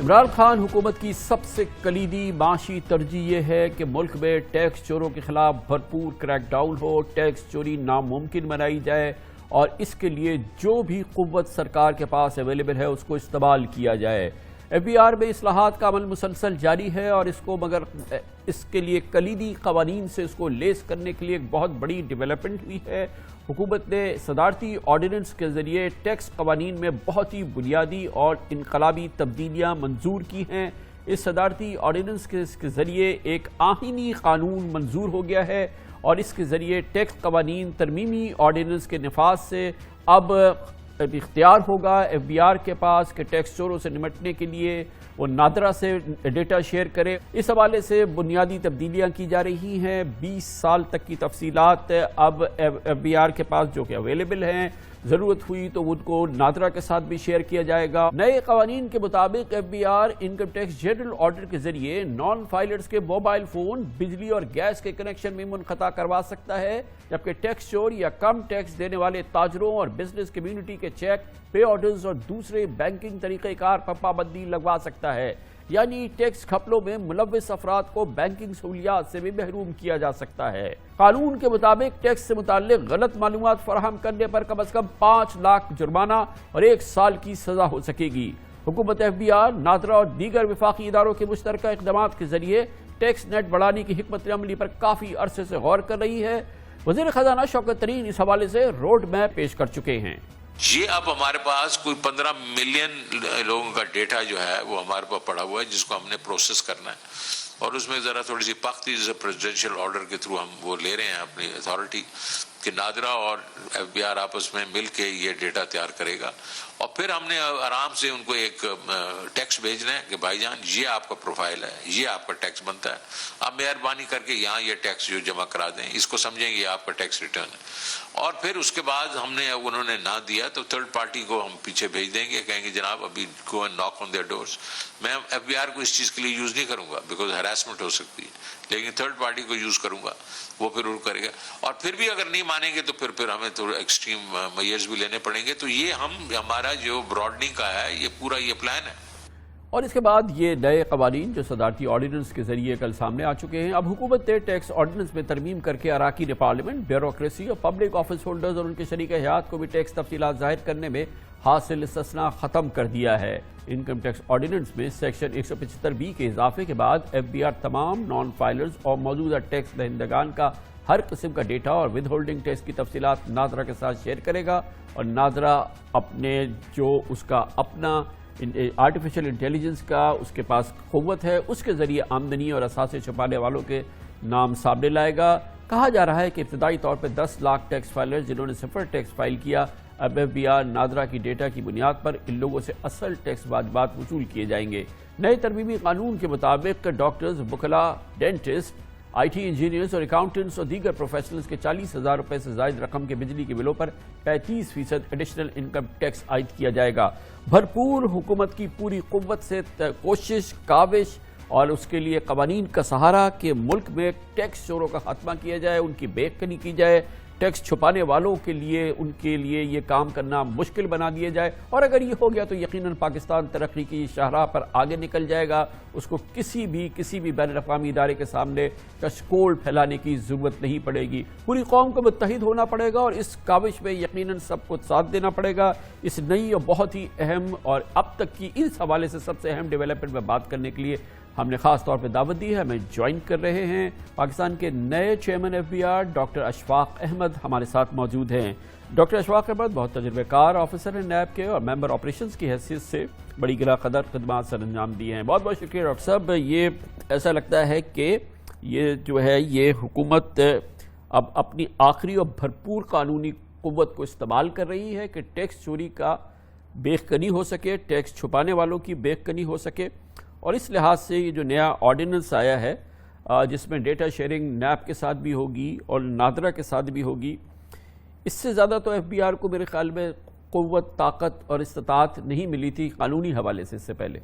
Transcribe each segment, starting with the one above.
عمران خان حکومت کی سب سے کلیدی معاشی ترجیح یہ ہے کہ ملک میں ٹیکس چوروں کے خلاف بھرپور کریک ڈاؤن ہو، ٹیکس چوری ناممکن بنائی جائے اور اس کے لیے جو بھی قوت سرکار کے پاس اویلیبل ہے اس کو استعمال کیا جائے۔ ایف بی آر میں اصلاحات کا عمل مسلسل جاری ہے اور مگر اس کے لیے کلیدی قوانین سے اس کو لیس کرنے کے لیے ایک بہت بڑی ڈیولپمنٹ ہوئی ہے۔ حکومت نے صدارتی آرڈیننس کے ذریعے ٹیکس قوانین میں بہت ہی بنیادی اور انقلابی تبدیلیاں منظور کی ہیں۔ اس صدارتی آرڈیننس کے ذریعے ایک آئینی قانون منظور ہو گیا ہے اور اس کے ذریعے ٹیکس قوانین ترمیمی آرڈیننس کے نفاذ سے اب اختیار ہوگا ایف بی آر کے پاس کہ ٹیکس چوروں سے نمٹنے کے لیے وہ نادرا سے ڈیٹا شیئر کرے۔ اس حوالے سے بنیادی تبدیلیاں کی جا رہی ہیں۔ 20 سال تک کی تفصیلات اب ایف بی آر کے پاس جو کہ اویلیبل ہیں، ضرورت ہوئی تو ان کو نادرا کے ساتھ بھی شیئر کیا جائے گا۔ نئے قوانین کے مطابق F B R income tax general order کے ذریعے نان فائلرز کے موبائل فون، بجلی اور گیس کے کنیکشن میں منقطع کروا سکتا ہے، جبکہ ٹیکس چور یا کم ٹیکس دینے والے تاجروں اور بزنس کمیونٹی کے چیک، پے آرڈرز اور دوسرے بینکنگ طریقہ کار پر پابندی لگوا سکتا ہے۔ یعنی ٹیکس گھپلوں میں ملوث افراد کو بینکنگ سہولیات سے بھی محروم کیا جا سکتا ہے۔ قانون کے مطابق ٹیکس سے متعلق غلط معلومات فراہم کرنے پر کم از کم 5 لاکھ جرمانہ اور 1 سال کی سزا ہو سکے گی۔ حکومت ایف بی آر، نادرا اور دیگر وفاقی اداروں کے مشترکہ اقدامات کے ذریعے ٹیکس نیٹ بڑھانے کی حکمت عملی پر کافی عرصے سے غور کر رہی ہے۔ وزیر خزانہ شوکت ترین اس حوالے سے روڈ میپ پیش کر چکے ہیں۔ یہ اب ہمارے پاس کوئی 15 ملین لوگوں کا ڈیٹا جو ہے وہ ہمارے پاس پڑا ہوا ہے، جس کو ہم نے پروسیس کرنا ہے، اور اس میں ذرا تھوڑی سی پختی جیسے پریزیڈنشیل آرڈر کے تھرو ہم وہ لے رہے ہیں اپنی اتھارٹی کہ نادرا اور ایف بی آر آپس میں مل کے یہ ڈیٹا تیار کرے گا، اور پھر ہم نے آرام سے ان کو ایک ٹیکس بھیجنا ہے کہ بھائی جان یہ آپ کا پروفائل ہے، یہ آپ کا ٹیکس بنتا ہے، آپ مہربانی کر کے یہاں یہ ٹیکس جو جمع کرا دیں، اس کو سمجھیں یہ آپ کا ٹیکس ریٹرن ہے۔ اور پھر اس کے بعد انہوں نے نہ دیا تو تھرڈ پارٹی کو ہم پیچھے بھیج دیں گے، کہیں گے جناب ابھی گو اینڈ ناک آن دیئر ڈورز۔ میں ایف بی آر کو اس چیز کے لیے یوز نہیں کروں گا بیکاز ہراسمنٹ ہو سکتی ہے، لیکن تھرڈ پارٹی کو یوز کروں گا، وہ پھر کرے گا، اور پھر بھی اگر نہیں مانیں گے تو پھر ہمیں تھوڑا ایکسٹریم میئرز بھی لینے پڑیں گے۔ تو یہ ہمارا جو براڈنگ کا ہے یہ پورا یہ پلان ہے۔ اور اس کے بعد یہ نئے قوانین جو صدارتی آرڈیننس کے ذریعے کل سامنے آ چکے ہیں، اب حکومت نے ٹیکس آرڈیننس میں ترمیم کر کے اراکین پارلیمنٹ، بیوروکریسی اور پبلک آفس ہولڈرز اور ان کے شریک حیات کو بھی ٹیکس تفصیلات ظاہر کرنے میں حاصل استثناء ختم کر دیا ہے۔ انکم ٹیکس آرڈیننس میں سیکشن 175B کے اضافے کے بعد ایف بی آر تمام نان فائلرز اور موجودہ ٹیکس دہندگان کا ہر قسم کا ڈیٹا اور ود ہولڈنگ ٹیکس کی تفصیلات نادرا کے ساتھ شیئر کرے گا، اور نادرا اپنے جو اس کا اپنا آرٹیفیشل انٹیلیجنس کا اس کے پاس قوت ہے، اس کے ذریعے آمدنی اور اثاثے چھپانے والوں کے نام سامنے لائے گا۔ کہا جا رہا ہے کہ ابتدائی طور پہ 10 لاکھ ٹیکس فائلر جنہوں نے صفر ٹیکس فائل کیا، اب ایف بی آر نادرا کی ڈیٹا کی بنیاد پر ان لوگوں سے اصل ٹیکس واجبات وصول کیے جائیں گے۔ نئے ترمیمی قانون کے مطابق ڈاکٹرز، وکلاء، ڈینٹسٹ، آئی ٹی انجینئرز اور اکاؤنٹنٹس اور دیگر پروفیشنلز کے 40,000 روپے سے زائد رقم کے بجلی کے بلوں پر 35% ایڈیشنل انکم ٹیکس عائد کیا جائے گا۔ بھرپور حکومت کی پوری قوت سے کوشش، کاوش اور اس کے لیے قوانین کا سہارا کہ ملک میں ٹیکس چوروں کا خاتمہ کیا جائے، ان کی بے کنی کی جائے، ٹیکس چھپانے والوں کے لیے ان کے لیے یہ کام کرنا مشکل بنا دیا جائے، اور اگر یہ ہو گیا تو یقیناً پاکستان ترقی کی شاہراہ پر آگے نکل جائے گا۔ اس کو کسی بھی بین الاقوامی ادارے کے سامنے کشکول پھیلانے کی ضرورت نہیں پڑے گی۔ پوری قوم کو متحد ہونا پڑے گا اور اس کاوش میں یقیناً سب کو ساتھ دینا پڑے گا۔ اس نئی اور بہت ہی اہم اور اب تک کی اس حوالے سے سب سے اہم ڈیولپمنٹ میں بات کرنے کے لیے ہم نے خاص طور پہ دعوت دی ہے، ہمیں جوائن کر رہے ہیں پاکستان کے نئے chairman F B R doctor Ashfaq Ahmed ہمارے ساتھ موجود ہیں۔ ڈاکٹر اشفاق احمد بہت تجربہ کار آفیسر ہیں نیب کے اور ممبر آپریشنز کی حیثیت سے بڑی گراں قدر خدمات سر انجام دیے ہیں۔ بہت بہت شکریہ ڈاکٹر صاحب۔ یہ ایسا لگتا ہے کہ یہ جو ہے یہ حکومت اب اپنی آخری اور بھرپور قانونی قوت کو استعمال کر رہی ہے کہ ٹیکس چوری کا بے کنی ہو سکے، ٹیکس چھپانے والوں کی بے کنی ہو سکے، اور اس لحاظ سے یہ جو نیا آرڈیننس آیا ہے جس میں ڈیٹا شیئرنگ نیب کے ساتھ بھی ہوگی اور نادرا کے ساتھ بھی ہوگی، اس سے زیادہ تو ایف بی آر کو میرے خیال میں قوت، طاقت اور استطاعت نہیں ملی تھی قانونی حوالے سے اس سے پہلے۔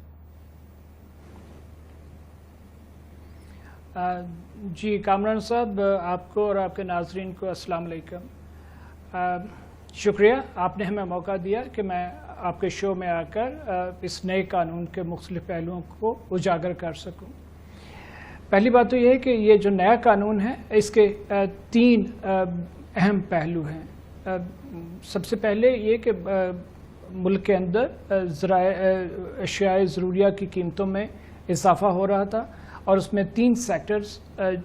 جی کامران صاحب، آپ کو اور آپ کے ناظرین کو السلام علیکم۔ شکریہ، آپ نے ہمیں موقع دیا کہ میں آپ کے شو میں آ کر اس نئے قانون کے مختلف پہلوؤں کو اجاگر کر سکوں۔ پہلی بات تو یہ ہے کہ یہ جو نیا قانون ہے اس کے 3 اہم پہلو ہیں۔ سب سے پہلے یہ کہ ملک کے اندر اشیاء ضروریہ کی قیمتوں میں اضافہ ہو رہا تھا، اور اس میں 3 سیکٹرز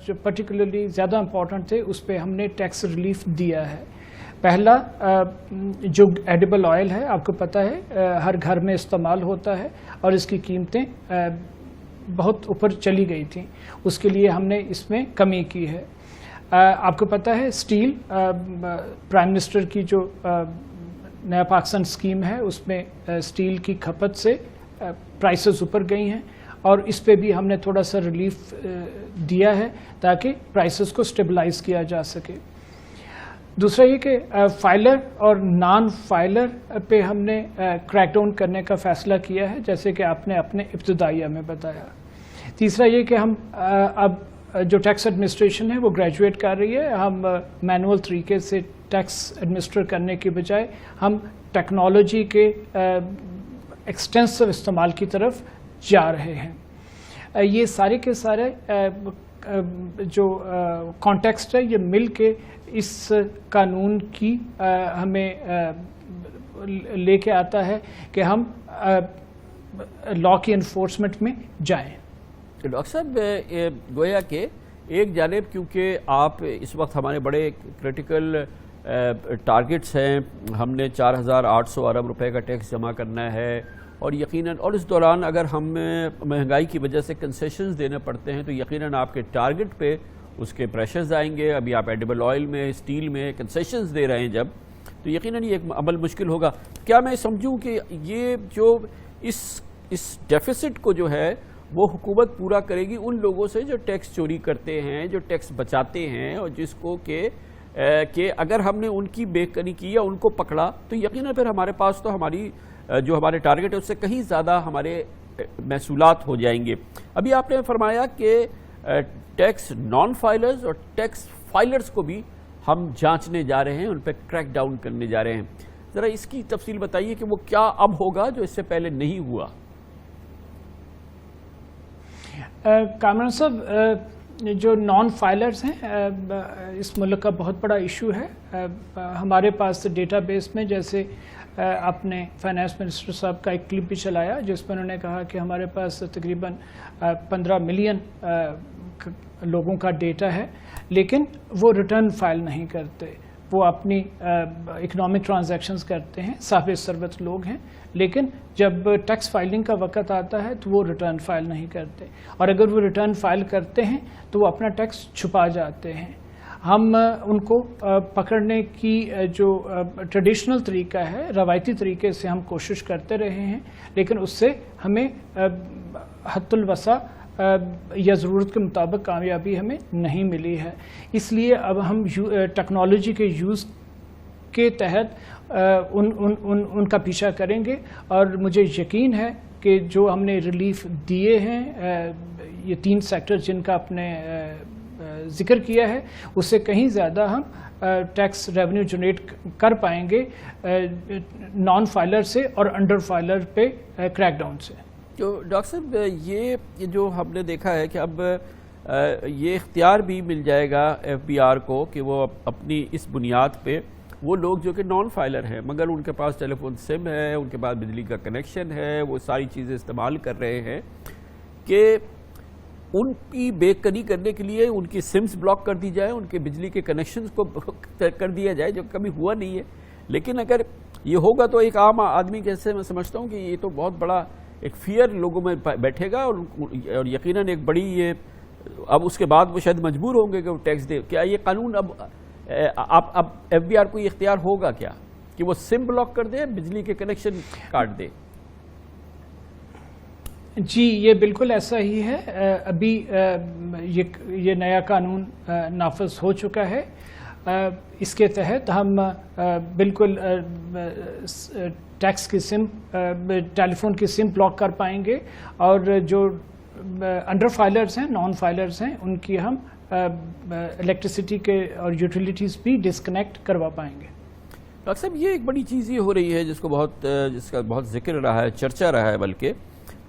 جو پرٹیکولرلی زیادہ امپورٹنٹ تھے اس پہ ہم نے ٹیکس ریلیف دیا ہے۔ پہلا جو ایڈیبل آئل ہے، آپ کو پتہ ہے ہر گھر میں استعمال ہوتا ہے اور اس کی قیمتیں بہت اوپر چلی گئی تھیں، اس کے لیے ہم نے اس میں کمی کی ہے۔ آپ کو پتہ ہے اسٹیل، پرائم منسٹر کی جو نیا پاکستان اسکیم ہے اس میں اسٹیل کی کھپت سے پرائسز اوپر گئی ہیں، اور اس پہ بھی ہم نے تھوڑا سا ریلیف دیا ہے تاکہ پرائسز کو اسٹیبلائز کیا جا سکے۔ دوسرا یہ کہ فائلر اور نان فائلر پہ ہم نے کریک ڈاؤن کرنے کا فیصلہ کیا ہے، جیسے کہ آپ نے اپنے ابتدائیہ میں بتایا۔ تیسرا یہ کہ ہم اب جو ٹیکس ایڈمنسٹریشن ہے وہ گریجویٹ کر رہی ہے، ہم مینول طریقے سے ٹیکس ایڈمنسٹر کرنے کی بجائے ہم ٹیکنالوجی کے ایکسٹینسو استعمال کی طرف جا رہے ہیں۔ یہ سارے کے سارے جو کانٹیکسٹ ہے یہ مل کے اس قانون کی ہمیں لے کے آتا ہے کہ ہم لا کی انفورسمنٹ میں جائیں۔ ڈاکٹر صاحب، گویا کہ ایک جانب کیونکہ آپ اس وقت ہمارے بڑے کرٹیکل ٹارگٹس ہیں، ہم نے 4800 ارب روپے کا ٹیکس جمع کرنا ہے، اور یقیناً اور اس دوران اگر ہم مہنگائی کی وجہ سے کنسیشنز دینے پڑتے ہیں تو یقیناً آپ کے ٹارگٹ پہ اس کے پریشرز آئیں گے۔ ابھی آپ ایڈیبل آئل میں، اسٹیل میں کنسیشنز دے رہے ہیں جب، تو یقیناً یہ ایک عمل مشکل ہوگا۔ کیا میں سمجھوں کہ یہ جو اس ڈیفیسٹ کو جو ہے وہ حکومت پورا کرے گی ان لوگوں سے جو ٹیکس چوری کرتے ہیں، جو ٹیکس بچاتے ہیں، اور جس کو کہ اگر ہم نے ان کی بے کنی کی یا ان کو پکڑا تو یقیناً پھر ہمارے پاس تو جو ہمارے ٹارگٹ ہے اس سے کہیں زیادہ ہمارے محصولات ہو جائیں گے۔ ابھی آپ نے فرمایا کہ ٹیکس نان فائلرز اور ٹیکس فائلرز کو بھی ہم جانچنے جا رہے ہیں، ان پہ کریک ڈاؤن کرنے جا رہے ہیں۔ ذرا اس کی تفصیل بتائیے کہ وہ کیا اب ہوگا جو اس سے پہلے نہیں ہوا۔ کامران صاحب، جو نان فائلرز ہیں اس ملک کا بہت بڑا ایشو ہے۔ ہمارے پاس ڈیٹا بیس میں، جیسے آپ نے فائنانس منسٹر صاحب کا ایک کلپ بھی چلایا جس میں انہوں نے کہا کہ ہمارے پاس تقریباً 15 ملین لوگوں کا ڈیٹا ہے، لیکن وہ ریٹرن فائل نہیں کرتے، وہ اپنی اکنامک ٹرانزیکشنز کرتے ہیں، صاحب ثروت لوگ ہیں، لیکن جب ٹیکس فائلنگ کا وقت آتا ہے تو وہ ریٹرن فائل نہیں کرتے، اور اگر وہ ریٹرن فائل کرتے ہیں تو وہ اپنا ٹیکس چھپا جاتے ہیں۔ ہم ان کو پکڑنے کی جو ٹریڈیشنل طریقہ ہے، روایتی طریقے سے ہم کوشش کرتے رہے ہیں، لیکن اس سے ہمیں حد الوسع یا ضرورت کے مطابق کامیابی ہمیں نہیں ملی ہے۔ اس لیے اب ہم ٹیکنالوجی کے یوز کے تحت ان کا پیچھا کریں گے، اور مجھے یقین ہے کہ جو ہم نے ریلیف دیے ہیں، یہ 3 سیکٹر جن کا آپ نے ذکر کیا ہے، اس سے کہیں زیادہ ہم ٹیکس ریونیو جنریٹ کر پائیں گے نان فائلر سے اور انڈر فائلر پہ کریک ڈاؤن سے۔ تو ڈاکٹر صاحب، یہ جو ہم نے دیکھا ہے کہ اب یہ اختیار بھی مل جائے گا FBR کو کہ وہ اپنی اس بنیاد پہ وہ لوگ جو کہ نان فائلر ہیں مگر ان کے پاس ٹیلی فون سم ہے، ان کے پاس بجلی کا کنیکشن ہے، وہ ساری چیزیں استعمال کر رہے ہیں، کہ ان کی بے کنی کرنے کے لیے ان کی سمز بلاک کر دی جائے، ان کے بجلی کے کنیکشنز کو کر دیا جائے، جو کبھی ہوا نہیں ہے۔ لیکن اگر یہ ہوگا تو ایک عام آدمی کیسے، میں سمجھتا ہوں کہ یہ تو بہت بڑا ایک فیئر لوگوں میں بیٹھے گا، اور یقیناً ایک بڑی یہ اب اس کے بعد وہ شاید مجبور ہوں گے کہ وہ ٹیکس دے۔ کیا یہ قانون اب FBR کو یہ اختیار ہوگا کیا کہ وہ سم بلاک کر دے، بجلی کے کنیکشن کاٹ دے؟ جی، یہ بالکل ایسا ہی ہے۔ ابھی یہ نیا قانون نافذ ہو چکا ہے، اس کے تحت ہم بالکل ٹیکس کی سم، ٹیلی فون کی سم بلاک کر پائیں گے، اور جو انڈر فائلرز ہیں، نان فائلرز ہیں، ان کی ہم الیکٹریسٹی کے اور یوٹیلیٹیز بھی ڈسکنیکٹ کروا پائیں گے۔ ڈاکٹر صاحب یہ ایک بڑی چیز یہ ہو رہی ہے جس کا بہت ذکر رہا ہے، چرچا رہا ہے بلکہ،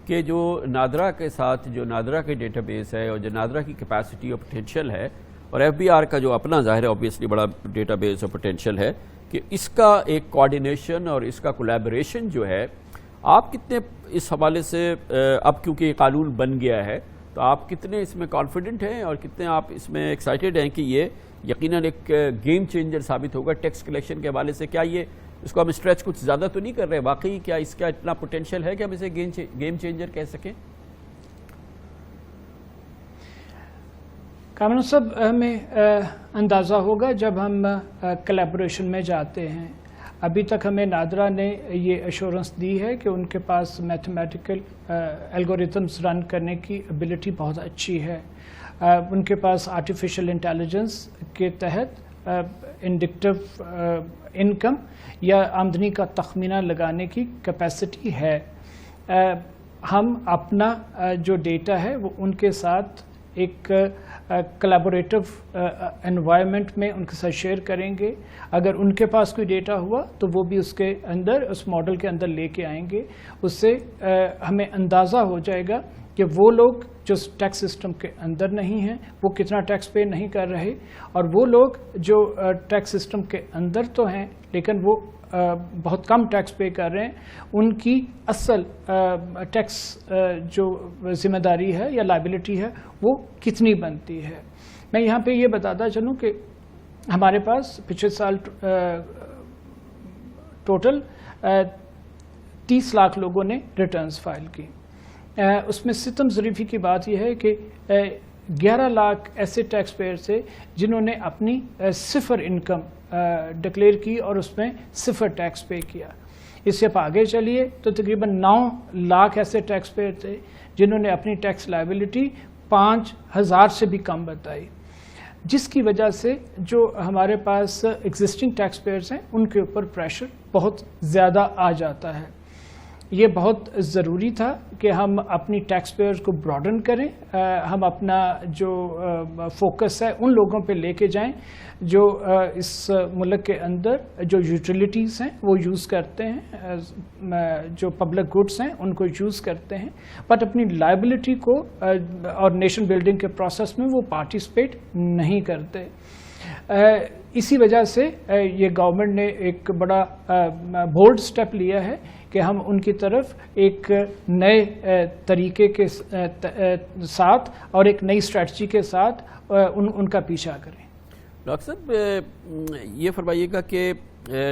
کہ جو نادرا کے ساتھ جو نادرا کے ڈیٹا بیس ہے اور جو نادرا کی کیپیسٹی اور پوٹینشیل ہے، اور ایف بی آر کا جو اپنا ظاہر ہے اوبیسلی بڑا ڈیٹا بیس اور پوٹینشیل ہے، کہ اس کا ایک کوآرڈینیشن اور اس کا کولیبریشن جو ہے، آپ کتنے اس حوالے سے اب کیونکہ یہ قانون بن گیا ہے تو آپ کتنے اس میں کانفیڈنٹ ہیں اور کتنے آپ اس میں ایکسائٹیڈ ہیں کہ یہ یقیناً ایک گیم چینجر ثابت ہوگا ٹیکس کلیکشن کے حوالے سے؟ کیا یہ اس کو ہم اسٹریچ کچھ زیادہ تو نہیں کر رہے؟ واقعی کیا اس کا اتنا پوٹینشیل ہے کہ ہم اسے گیم چینجر کہہ سکیں؟ کامران صاحب، ہمیں اندازہ ہوگا جب ہم کلیبریشن میں جاتے ہیں. ابھی تک ہمیں نادرا نے یہ ایشورنس دی ہے کہ ان کے پاس میتھمیٹیکل الگوریتمز رن کرنے کی ایبلٹی بہت اچھی ہے. ان کے پاس آرٹیفیشل انٹیلیجنس کے تحت انڈکٹیو انکم یا آمدنی کا تخمینہ لگانے کی کیپیسٹی ہے. ہم اپنا جو ڈیٹا ہے وہ ان کے ساتھ ایک کلیبوریٹو انوائرمنٹ میں ان کے ساتھ شیئر کریں گے. اگر ان کے پاس کوئی ڈیٹا ہوا تو وہ بھی اس کے اندر، اس ماڈل کے اندر لے کے آئیں گے. اس سے ہمیں اندازہ ہو جائے گا کہ وہ لوگ جو ٹیکس سسٹم کے اندر نہیں ہیں وہ کتنا ٹیکس پے نہیں کر رہے، اور وہ لوگ جو ٹیکس سسٹم کے اندر تو ہیں لیکن وہ بہت کم ٹیکس پے کر رہے ہیں، ان کی اصل ٹیکس جو ذمہ داری ہے یا لائبلٹی ہے وہ کتنی بنتی ہے. میں یہاں پہ یہ بتاتا چلوں کہ ہمارے پاس پچھلے سال ٹوٹل 30 لاکھ لوگوں نے ریٹرنز فائل کی. اس میں ستم ظریفی کی بات یہ ہے کہ 11 لاکھ ایسے ٹیکس پیئر تھے جنہوں نے اپنی صفر انکم ڈکلیئر کی اور اس میں صفر ٹیکس پے کیا. اس سے آپ آگے چلیے تو تقریباً 9 لاکھ ایسے ٹیکس پیئر تھے جنہوں نے اپنی ٹیکس لائبلٹی 5,000 سے بھی کم بتائی، جس کی وجہ سے جو ہمارے پاس ایگزسٹنگ ٹیکس پیئرز ہیں ان کے اوپر پریشر بہت زیادہ آ جاتا ہے. یہ بہت ضروری تھا کہ ہم اپنی ٹیکس پیئرز کو براڈن کریں، ہم اپنا جو فوکس ہے ان لوگوں پہ لے کے جائیں جو اس ملک کے اندر جو یوٹیلیٹیز ہیں وہ یوز کرتے ہیں، جو پبلک گڈس ہیں ان کو یوز کرتے ہیں، بٹ اپنی لائبلٹی کو اور نیشن بلڈنگ کے پروسیس میں وہ پارٹیسپیٹ نہیں کرتے. اسی وجہ سے یہ گورنمنٹ نے ایک بڑا بولڈ سٹیپ لیا ہے کہ ہم ان کی طرف ایک نئے طریقے کے ساتھ اور ایک نئی اسٹریٹجی کے ساتھ ان کا پیچھا کریں. ڈاکٹر صاحب یہ فرمائیے گا کہ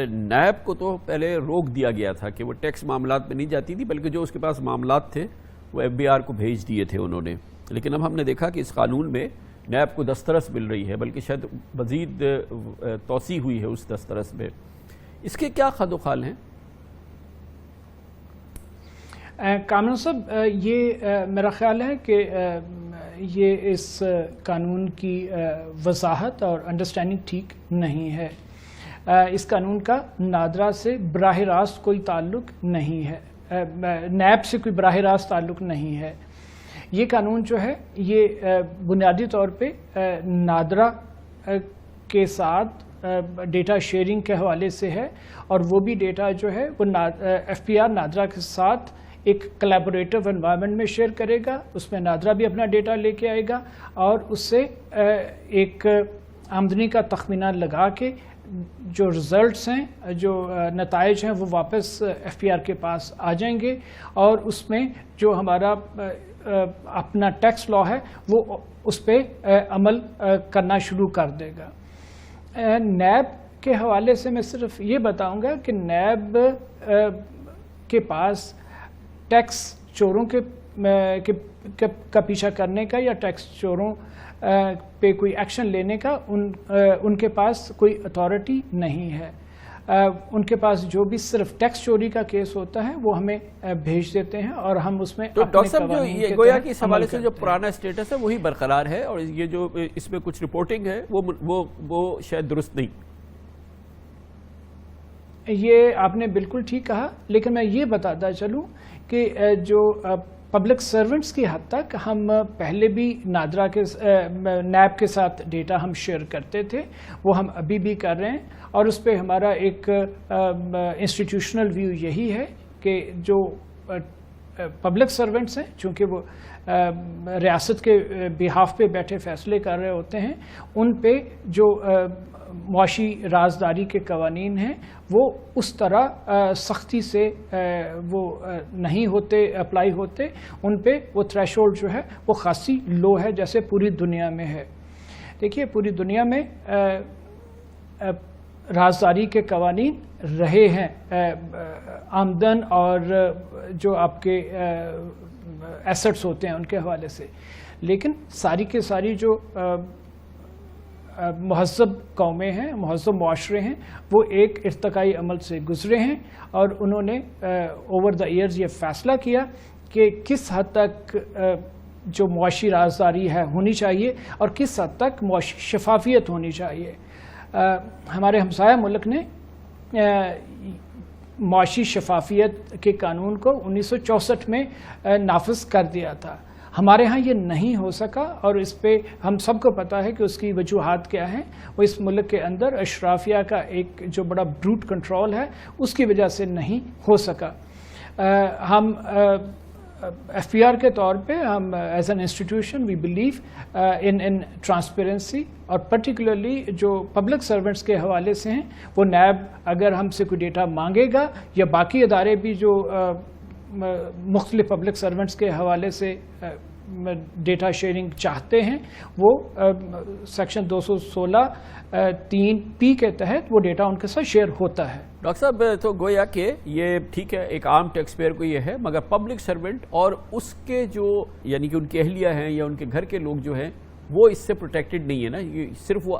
نیب کو تو پہلے روک دیا گیا تھا کہ وہ ٹیکس معاملات میں نہیں جاتی تھی، بلکہ جو اس کے پاس معاملات تھے وہ ایف بی آر کو بھیج دیے تھے انہوں نے. لیکن اب ہم نے دیکھا کہ اس قانون میں نیب کو دسترس مل رہی ہے، بلکہ شاید مزید توسیع ہوئی ہے اس دسترس میں. اس کے کیا خد و خال ہیں؟ کامران صاحب، یہ میرا خیال ہے کہ یہ اس قانون کی وضاحت اور انڈرسٹینڈنگ ٹھیک نہیں ہے. اس قانون کا نادرا سے براہ راست کوئی تعلق نہیں ہے، نیب سے کوئی براہ راست تعلق نہیں ہے. یہ قانون جو ہے یہ بنیادی طور پہ نادرا کے ساتھ ڈیٹا شیئرنگ کے حوالے سے ہے، اور وہ بھی ڈیٹا جو ہے وہ ایف پی آر نادرا کے ساتھ ایک کلیبوریٹو انوائرمنٹ میں شیئر کرے گا. اس میں نادرا بھی اپنا ڈیٹا لے کے آئے گا اور اس سے ایک آمدنی کا تخمینہ لگا کے جو ریزلٹس ہیں، جو نتائج ہیں، وہ واپس ایف پی آر کے پاس آ جائیں گے، اور اس میں جو ہمارا اپنا ٹیکس لا ہے وہ اس پہ عمل کرنا شروع کر دے گا. نیب کے حوالے سے میں صرف یہ بتاؤں گا کہ نیب کے پاس ٹیکس چوروں کا پیچھا کرنے کا یا ٹیکس چوروں پہ کوئی ایکشن لینے کا ان کے پاس کوئی اتھارٹی نہیں ہے. ان کے پاس جو بھی صرف ٹیکس چوری کا کیس ہوتا ہے وہ ہمیں بھیج دیتے ہیں اور ہم اس میں. تو ڈاکٹر صاحب جو یہ گویا کہ اس حوالے سے جو پرانا اسٹیٹس ہے وہی برقرار ہے، اور یہ جو اس میں کچھ رپورٹنگ ہے وہ شاید درست نہیں. یہ آپ نے بالکل ٹھیک کہا، لیکن میں یہ بتاتا چلوں کہ جو پبلک سرونٹس کی حد تک ہم پہلے بھی نادرا کے نیب کے ساتھ ڈیٹا ہم شیئر کرتے تھے، وہ ہم ابھی بھی کر رہے ہیں، اور اس پہ ہمارا ایک انسٹیٹیوشنل ویو یہی ہے کہ جو پبلک سرونٹس ہیں، چونکہ وہ ریاست کے بہاف پہ بیٹھے فیصلے کر رہے ہوتے ہیں، ان پہ جو معاشی رازداری کے قوانین ہیں وہ اس طرح سختی سے وہ نہیں ہوتے اپلائی ہوتے، ان پہ وہ تھریشولڈ جو ہے وہ خاصی لو ہے، جیسے پوری دنیا میں ہے۔ دیکھیے پوری دنیا میں رازداری کے قوانین رہے ہیں آمدن اور جو آپ کے ایسٹس ہوتے ہیں ان کے حوالے سے، لیکن ساری کے ساری جو مہذب قومیں ہیں، مہذب معاشرے ہیں، وہ ایک ارتقائی عمل سے گزرے ہیں، اور انہوں نے اوور دا ایئرز یہ فیصلہ کیا کہ کس حد تک جو معاشی رازداری ہے ہونی چاہیے اور کس حد تک معاشی شفافیت ہونی چاہیے۔ ہمارے ہمسایہ ملک نے معاشی شفافیت کے قانون کو 1964 میں نافذ کر دیا تھا، ہمارے ہاں یہ نہیں ہو سکا، اور اس پہ ہم سب کو پتہ ہے کہ اس کی وجوہات کیا ہیں۔ وہ اس ملک کے اندر اشرافیہ کا ایک جو بڑا بروٹ کنٹرول ہے اس کی وجہ سے نہیں ہو سکا۔ ہم ایف پی آر کے طور پہ ہم as an institution we believe in transparency, اور پرٹیکولرلی جو پبلک سرونٹس کے حوالے سے ہیں، وہ نیب اگر ہم سے کوئی ڈیٹا مانگے گا یا باقی ادارے بھی جو مختلف پبلک سرونٹس کے حوالے سے ڈیٹا شیئرنگ چاہتے ہیں، وہ سیکشن 216(3)P کے تحت وہ ڈیٹا ان کے ساتھ شیئر ہوتا ہے۔ ڈاکٹر صاحب، تو گویا کہ یہ ٹھیک ہے ایک عام ٹیکس پیئر کو یہ ہے، مگر پبلک سرونٹ اور اس کے جو یعنی کہ ان کی اہلیہ ہیں یا ان کے گھر کے لوگ جو ہیں وہ اس سے پروٹیکٹڈ نہیں ہے نا؟ یہ صرف وہ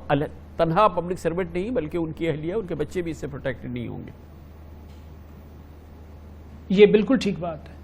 تنہا پبلک سرونٹ نہیں بلکہ ان کی اہلیہ، ان کے بچے بھی اس سے پروٹیکٹڈ نہیں ہوں گے۔ یہ بالکل ٹھیک بات ہے۔